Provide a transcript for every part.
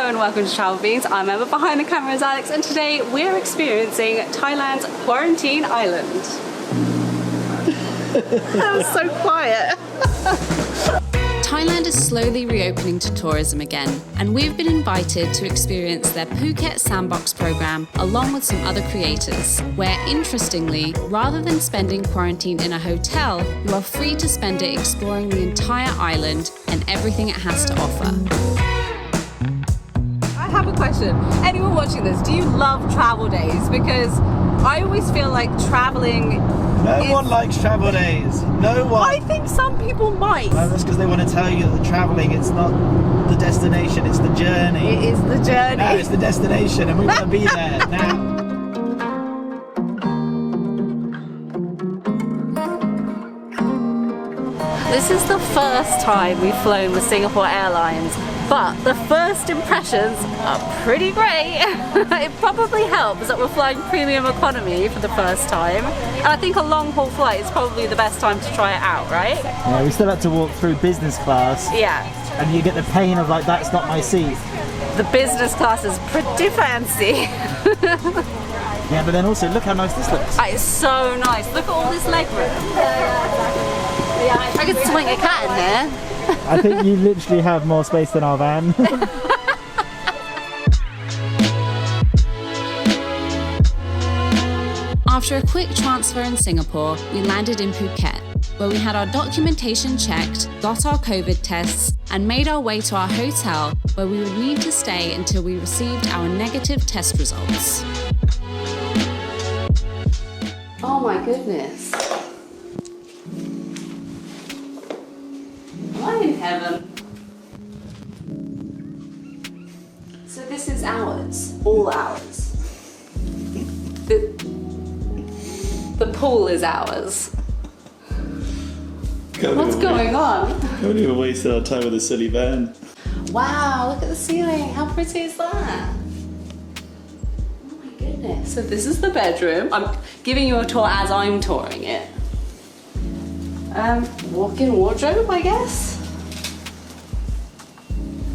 Hello and welcome to Travel Beans. I'm Emma, behind the camera is Alex, and today we're experiencing Thailand's quarantine island. That was so quiet. Thailand is slowly reopening to tourism again, and we've been invited to experience their Phuket Sandbox program along with some other creators, where interestingly, rather than spending quarantine in a hotel, you are free to spend it exploring the entire island and everything it has to offer. I have a question. Anyone watching this, do you love travel days? Because I always feel like traveling... No one likes travel days. No one. I think some people might. No, that's because they want to tell you that the travelling, it's not the destination, it's the journey. It is the journey. No, it's the destination, and we want to be there now. This is the first time we've flown with Singapore Airlines, but the first impressions are pretty great. It probably helps that we're flying premium economy for the first time, and I think a long haul flight is probably the best time to try it out, right? Yeah, we still had to walk through business class. Yeah. And you get the pain of like, that's not my seat. The business class is pretty fancy. Yeah, but then also look how nice this looks. It's so nice. Look at all this leg room. I could swing a cat in there. I think you literally have more space than our van. After a quick transfer in Singapore, we landed in Phuket, where we had our documentation checked, got our COVID tests, and made our way to our hotel, where we would need to stay until we received our negative test results. Oh my goodness. Am I in heaven? So this is ours, all ours. The pool is ours. What's going on? Haven't even wasted our time with a silly van. Wow, look at the ceiling. How pretty is that? Oh my goodness. So this is the bedroom. I'm giving you a tour as I'm touring it. Walk-in wardrobe, I guess.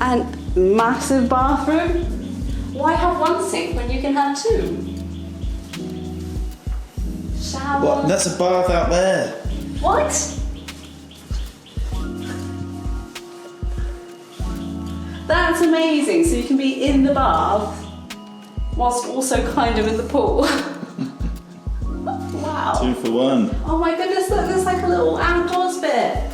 And massive bathroom. Why have one sink when you can have two? Shower. What? That's a bath out there. What? That's amazing. So you can be in the bath whilst also kind of in the pool. Wow. 2 for 1. Oh my goodness, look, there's like a little outdoors bit.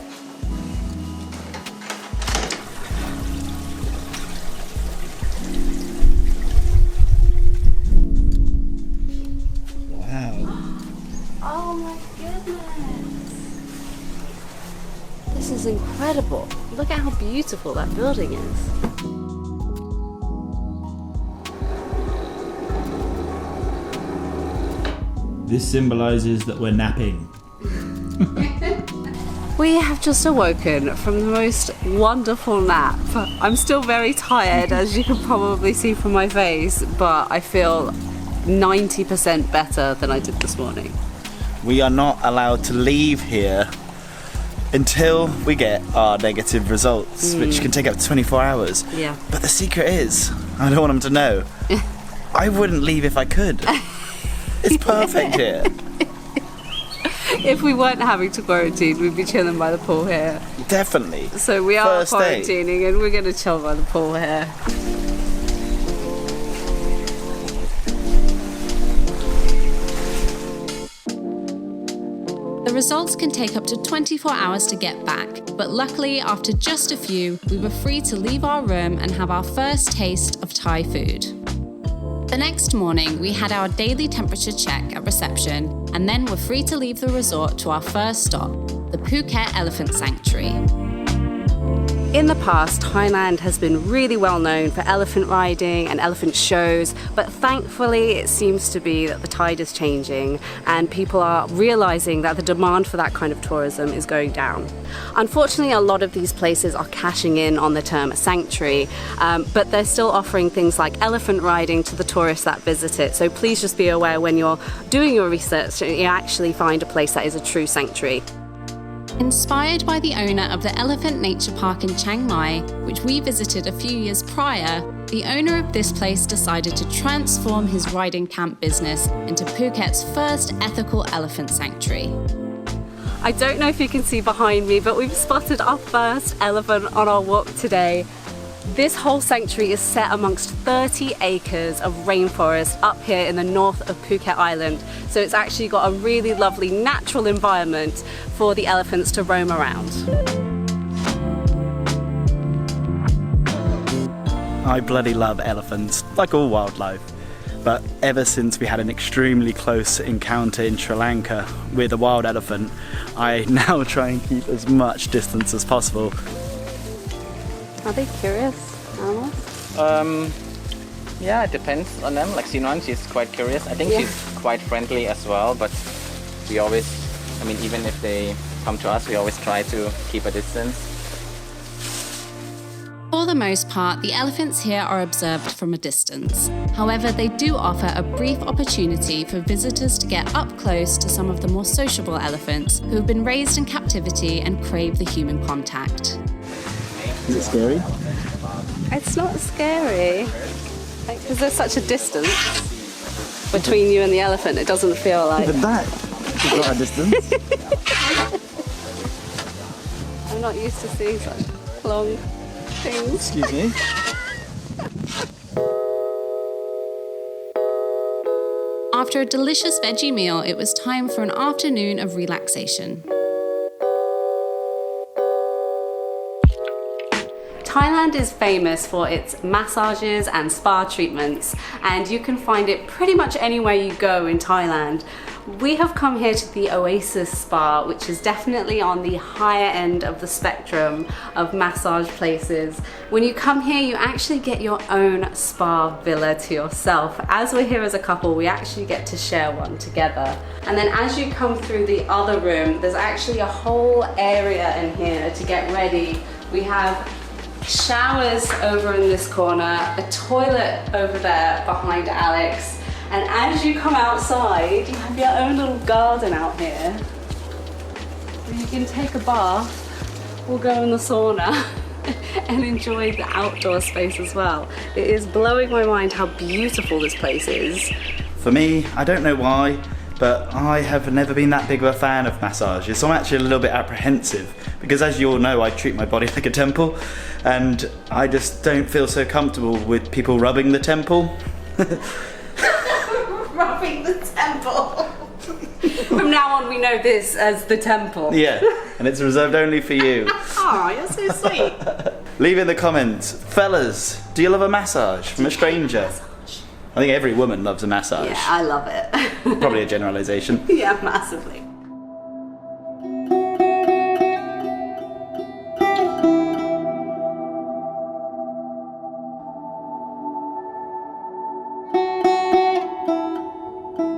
Wow. Oh my goodness. This is incredible. Look at how beautiful that building is. This symbolises that we're napping. We have just awoken from the most wonderful nap. I'm still very tired, as you can probably see from my face, but I feel 90% better than I did this morning. We are not allowed to leave here until we get our negative results, which can take up to 24 hours. Yeah. But the secret is, I don't want them to know, I wouldn't leave if I could. It's perfect here. If we weren't having to quarantine, we'd be chilling by the pool here. Definitely. So we are First day. quarantining and we're going to chill by the pool here. The results can take up to 24 hours to get back, but luckily, after just a few, we were free to leave our room and have our first taste of Thai food. The next morning, we had our daily temperature check at reception, and then were free to leave the resort to our first stop, the Phuket Elephant Sanctuary. In the past, Thailand has been really well known for elephant riding and elephant shows, but thankfully it seems to be that the tide is changing and people are realizing that the demand for that kind of tourism is going down. Unfortunately, a lot of these places are cashing in on the term sanctuary, but they're still offering things like elephant riding to the tourists that visit it. So please just be aware when you're doing your research, you actually find a place that is a true sanctuary. Inspired by the owner of the Elephant Nature Park in Chiang Mai, which we visited a few years prior, the owner of this place decided to transform his riding camp business into Phuket's first ethical elephant sanctuary. I don't know if you can see behind me, but we've spotted our first elephant on our walk today. This whole sanctuary is set amongst 30 acres of rainforest up here in the north of Phuket Island. So it's actually got a really lovely natural environment for the elephants to roam around. I bloody love elephants, like all wildlife. But ever since we had an extremely close encounter in Sri Lanka with a wild elephant, I now try and keep as much distance as possible. Are they curious animals? Yeah, it depends on them. Like Sinon, she's quite curious. I think she's quite friendly as well, but we always, even if they come to us, we always try to keep a distance. For the most part, the elephants here are observed from a distance. However, they do offer a brief opportunity for visitors to get up close to some of the more sociable elephants who have been raised in captivity and crave the human contact. Is it scary? It's not scary. Because there's such a distance between you and the elephant, it doesn't feel like... Even that is not a distance. I'm not used to seeing such long things. Excuse me. After a delicious veggie meal, it was time for an afternoon of relaxation. Thailand is famous for its massages and spa treatments, and you can find it pretty much anywhere you go in Thailand. We have come here to the Oasis Spa, which is definitely on the higher end of the spectrum of massage places. When you come here, you actually get your own spa villa to yourself. As we're here as a couple, we actually get to share one together. And then as you come through the other room, there's actually a whole area in here to get ready. We have showers over in this corner, a toilet over there behind Alex, and as you come outside, you have your own little garden out here. And you can take a bath or go in the sauna and enjoy the outdoor space as well. It is blowing my mind how beautiful this place is. For me, I don't know why, but I have never been that big of a fan of massages, so I'm actually a little bit apprehensive because, as you all know, I treat my body like a temple, and I just don't feel so comfortable with people rubbing the temple. Rubbing the temple. From now on, we know this as the temple. Yeah, and it's reserved only for you. Oh, you're so sweet. Leave in the comments, fellas, do you love a massage from a stranger? I think every woman loves a massage. Yeah, I love it. Probably a generalisation. Yeah, massively.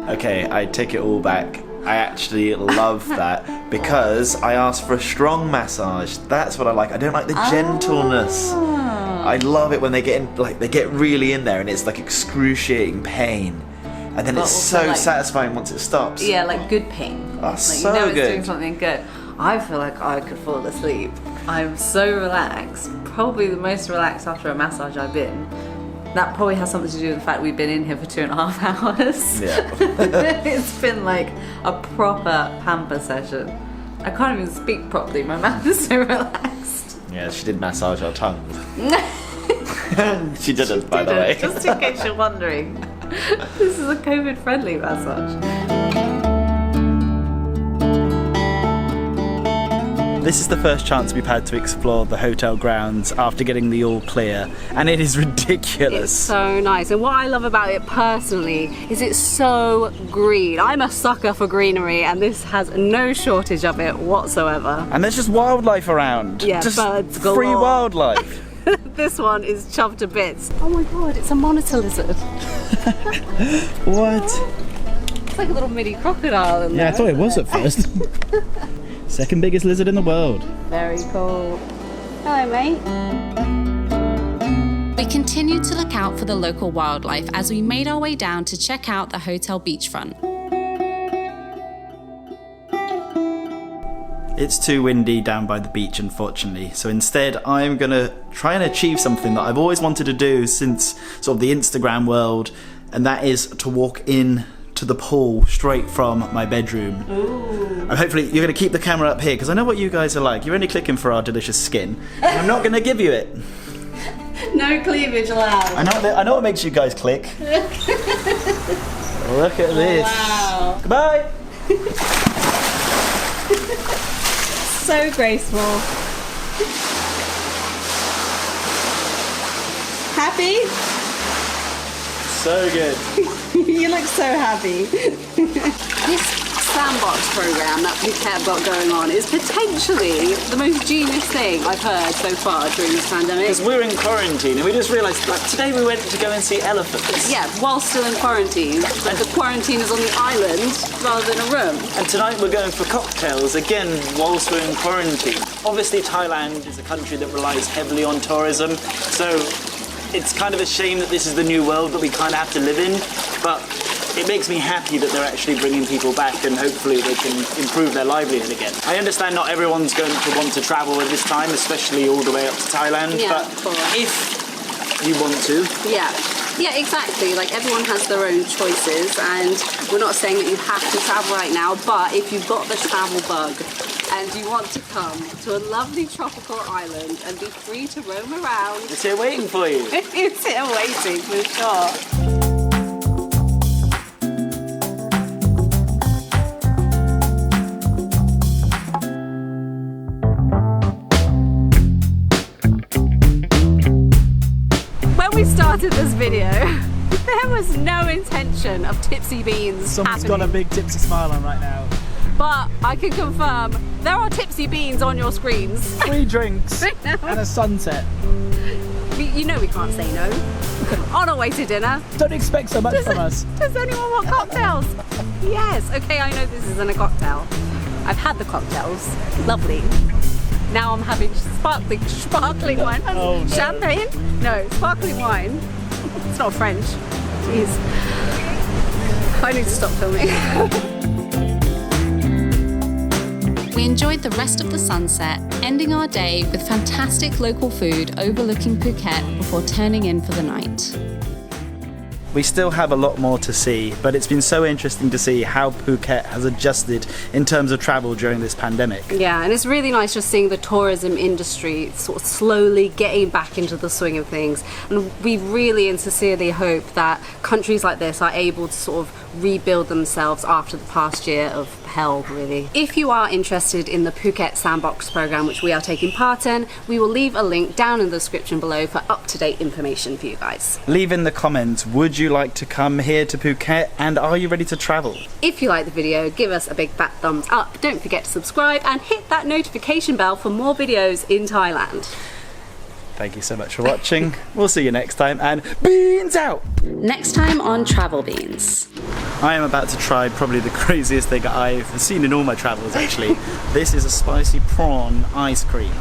Okay, I take it all back. I actually love that because I asked for a strong massage. That's what I like. I don't like the gentleness. I love it when they get in, like they get really in there and it's like excruciating pain. And then it's so satisfying once it stops. Yeah, like good pain. Oh, like so you know it's good. doing something good. I feel like I could fall asleep. I'm so relaxed. Probably the most relaxed after a massage I've been. That probably has something to do with the fact we've been in here for 2.5 hours. Yeah. It's been like a proper pamper session. I can't even speak properly. My mouth is so relaxed. Yeah, she did massage our tongues. She didn't, by the way. Just in case you're wondering. This is a COVID-friendly massage. This is the first chance we've had to explore the hotel grounds after getting the all clear, and it is ridiculous. It's so nice, and what I love about it personally is it's so green. I'm a sucker for greenery, and this has no shortage of it whatsoever. And there's just wildlife around. Yeah, just birds free galore. wildlife. This one is chuffed to bits. Oh my god, it's a monitor lizard. What? It's like a little mini crocodile in there. Yeah, I thought it was at first. Second biggest lizard in the world. Very cool. Hello, mate. We continued to look out for the local wildlife as we made our way down to check out the hotel beachfront. It's too windy down by the beach, unfortunately. So instead, I'm gonna try and achieve something that I've always wanted to do since sort of the Instagram world, and that is to walk in to the pool straight from my bedroom. Ooh. And hopefully you're gonna keep the camera up here, because I know what you guys are like. You're only clicking for our delicious skin, and I'm not gonna give you it. No cleavage allowed. I know what makes you guys click. Look at this. Wow. Goodbye. So graceful. Happy? So good. You look so happy. This Sandbox program that Phuket got going on is potentially the most genius thing I've heard so far during this pandemic. Because we're in quarantine and we just realised, like, today we went to go and see elephants. Yeah, while still in quarantine. And the quarantine is on the island rather than a room. And tonight we're going for cocktails, again, whilst we're in quarantine. Obviously Thailand is a country that relies heavily on tourism, so it's kind of a shame that this is the new world that we kind of have to live in, but it makes me happy that they're actually bringing people back and hopefully they can improve their livelihood again. I understand not everyone's going to want to travel at this time, especially all the way up to Thailand, Yeah, but of course. if you want to. Yeah, exactly. Like, everyone has their own choices, and we're not saying that you have to travel right now, but if you've got the travel bug and you want to come to a lovely tropical island and be free to roam around, It's here waiting for you. it's here waiting for sure. When we started this video, there was no intention of tipsy beans Someone's happening. got a big tipsy smile on right now. But I can confirm there are tipsy beans on your screens. Free drinks and a sunset. You know we can't say no. On our way to dinner. Don't expect so much from us. Does anyone want cocktails? Yes. Okay, I know this isn't a cocktail. I've had the cocktails. Lovely. Now I'm having sparkling wine. Oh, no. Champagne? No, sparkling wine. It's not French. Jeez. I need to stop filming. We enjoyed the rest of the sunset, ending our day with fantastic local food overlooking Phuket before turning in for the night. We still have a lot more to see, but it's been so interesting to see how Phuket has adjusted in terms of travel during this pandemic. Yeah, and it's really nice just seeing the tourism industry sort of slowly getting back into the swing of things. And we really and sincerely hope that countries like this are able to sort of rebuild themselves after the past year of hell, really. If you are interested in the Phuket Sandbox program, which we are taking part in, we will leave a link down in the description below for up-to-date information for you guys. Leave in the comments, would you like to come here to Phuket, and are you ready to travel? If you like the video, give us a big fat thumbs up. Don't forget to subscribe and hit that notification bell for more videos in Thailand. Thank you so much for watching. We'll see you next time, and beans out! Next time on Travel Beans. I am about to try probably the craziest thing I've seen in all my travels, actually. This is a spicy prawn ice cream.